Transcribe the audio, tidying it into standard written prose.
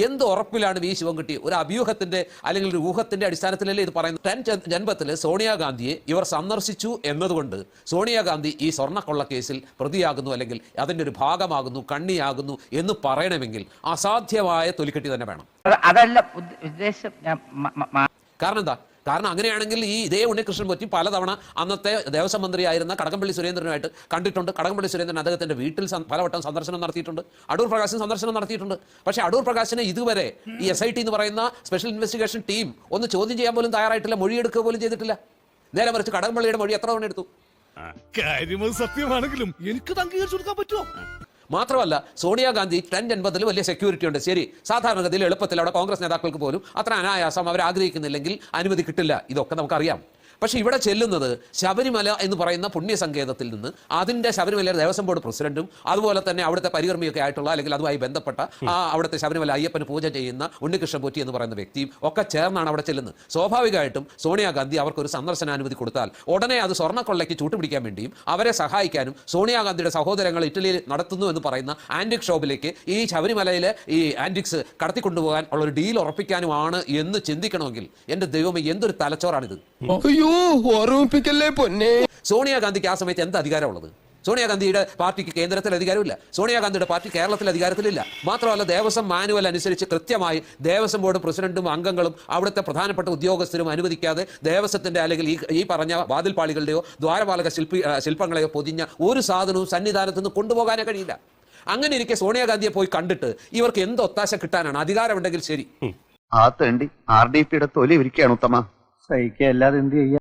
എന്ത് ഉറപ്പിലാണ് വി ശിവൻകുട്ടി ഒരു അഭ്യൂഹത്തിന്റെ അല്ലെങ്കിൽ ഒരു ഊഹത്തിന്റെ അടിസ്ഥാനത്തിലല്ലേ ഇത് പറയുന്നത്? 10 ജൻപത്തിൽ സോണിയാഗാന്ധിയെ ഇവർ സന്ദർശിച്ചു എന്നതുകൊണ്ട് സോണിയാഗാന്ധി ഈ സ്വർണ്ണക്കൊള്ള കേസിൽ പ്രതിയാകുന്നു അല്ലെങ്കിൽ അതിന്റെ ഒരു ഭാഗമാകുന്നു, കണ്ണിയാകുന്നു എന്ന് പറയണമെങ്കിൽ അസാധ്യമായ തൊലിക്കെട്ടി തന്നെ വേണം. അതല്ല ഉദ്ദേശം. കാരണം എന്താ? കാരണം അങ്ങനെയാണെങ്കിൽ ഈ ഇതേ ഉണ്ണികൃഷ്ണൻ പോറ്റി പലതവണ അന്നത്തെ ദേവസ്വം മന്ത്രിയായിരുന്ന കടകംപള്ളി സുരേന്ദ്രനുമായിട്ട് കണ്ടിട്ടുണ്ട്. കടകംപള്ളി സുരേന്ദ്രൻ അദ്ദേഹത്തിന്റെ വീട്ടിൽ പലവട്ടം സന്ദർശനം നടത്തിയിട്ടുണ്ട്. അടൂർ പ്രകാശൻ സന്ദർശനം നടത്തിയിട്ടുണ്ട്. പക്ഷേ അടൂർ പ്രകാശിനെ ഇതുവരെ ഈ SIT എന്ന് പറയുന്ന സ്പെഷ്യൽ ഇൻവെസ്റ്റിഗേഷൻ ടീം ഒന്ന് ചോദ്യം ചെയ്യാൻ പോലും തയ്യാറായിട്ടില്ല, മൊഴിയെടുക്കുക പോലും ചെയ്തിട്ടില്ല. നേരെ മറിച്ച് കടകംപള്ളിയുടെ മൊഴി എത്ര തവണ എടുത്തു? സത്യമാണെങ്കിലും എനിക്ക് അംഗീകരിച്ചു കൊടുക്കാൻ പറ്റുമോ? മാത്രമല്ല സോണിയാഗാന്ധി 10 ജൻപതിൽ വലിയ സെക്യൂരിറ്റി ഉണ്ട്. ശരി, സാധാരണഗതിയിൽ എളുപ്പത്തിൽ അവിടെ കോൺഗ്രസ് നേതാക്കൾക്ക് പോലും അത്ര അനായാസം അവർ ആഗ്രഹിക്കുന്നില്ലെങ്കിൽ അനുമതി കിട്ടില്ല. ഇതൊക്കെ നമുക്കറിയാം. പക്ഷേ ഇവിടെ ചെല്ലുന്നത് ശബരിമല എന്ന് പറയുന്ന പുണ്യസങ്കേതത്തിൽ നിന്ന് അതിൻ്റെ ശബരിമല ദേവസ്വം ബോർഡ് പ്രസിഡന്റും അതുപോലെ തന്നെ അവിടുത്തെ പരികർമ്മിയൊക്കെ ആയിട്ടുള്ള അല്ലെങ്കിൽ അതുമായി ബന്ധപ്പെട്ട അവിടുത്തെ ശബരിമല അയ്യപ്പന് പൂജ ചെയ്യുന്ന ഉണ്ണികൃഷ്ണൻ പോറ്റി എന്ന് പറയുന്ന വ്യക്തിയും ഒക്കെ ചേർന്നാണ് അവിടെ ചെല്ലുന്നത്. സ്വാഭാവികമായിട്ടും സോണിയാഗാന്ധി അവർക്കൊരു സന്ദർശനാനുമതി കൊടുത്താൽ ഉടനെ അത് സ്വർണ്ണക്കൊള്ളയ്ക്ക് ചൂട്ടുപിടിക്കാൻ വേണ്ടിയും അവരെ സഹായിക്കാനും സോണിയാഗാന്ധിയുടെ സഹോദരങ്ങൾ ഇറ്റലിയിൽ നടത്തുന്നു എന്ന് പറയുന്ന ആന്റിക് ഷോപ്പിലേക്ക് ഈ ശബരിമലയിലെ ഈ ആന്റിക്സ് കടത്തിക്കൊണ്ടുപോകാൻ ഉള്ള ഒരു ഡീൽ ഉറപ്പിക്കാനുമാണ് എന്ന് ചിന്തിക്കണമെങ്കിൽ എൻ്റെ ദൈവമേ എന്തൊരു തലച്ചോറാണിത്. സോണിയാഗാന്ധിക്ക് ആ സമയത്ത് എന്ത് അധികാരമുള്ളത്? സോണിയാഗാന്ധിയുടെ പാർട്ടിക്ക് കേന്ദ്രത്തിൽ അധികാരമില്ല, സോണിയാഗാന്ധിയുടെ പാർട്ടി കേരളത്തിൽ അധികാരത്തിലില്ല. മാത്രമല്ല ദേവസ്വം മാനുവൽ അനുസരിച്ച് കൃത്യമായി ദേവസ്വം ബോർഡ് പ്രസിഡന്റും അംഗങ്ങളും അവിടുത്തെ പ്രധാനപ്പെട്ട ഉദ്യോഗസ്ഥരും അനുവദിക്കാതെ ദേവസ്വത്തിന്റെ അല്ലെങ്കിൽ ഈ പറഞ്ഞ വാതിൽപ്പാളികളുടെയോ ദ്വാരപാലക ശില്പങ്ങളെയോ പൊതിഞ്ഞ ഒരു സാധനവും സന്നിധാനത്ത് നിന്ന് കൊണ്ടുപോകാനേ കഴിയില്ല. അങ്ങനെ ഇരിക്കെ സോണിയാഗാന്ധിയെ പോയി കണ്ടിട്ട് ഇവർക്ക് എന്ത് ഒത്താശ കിട്ടാനാണ്? അധികാരമുണ്ടെങ്കിൽ ശരി. ആ തേണ്ടി RDPയുടെ തൊലി ഇരിക്കുകയാണ് ഉത്തമ. സഹിക്കുക, അല്ലാതെ എന്ത് ചെയ്യാം?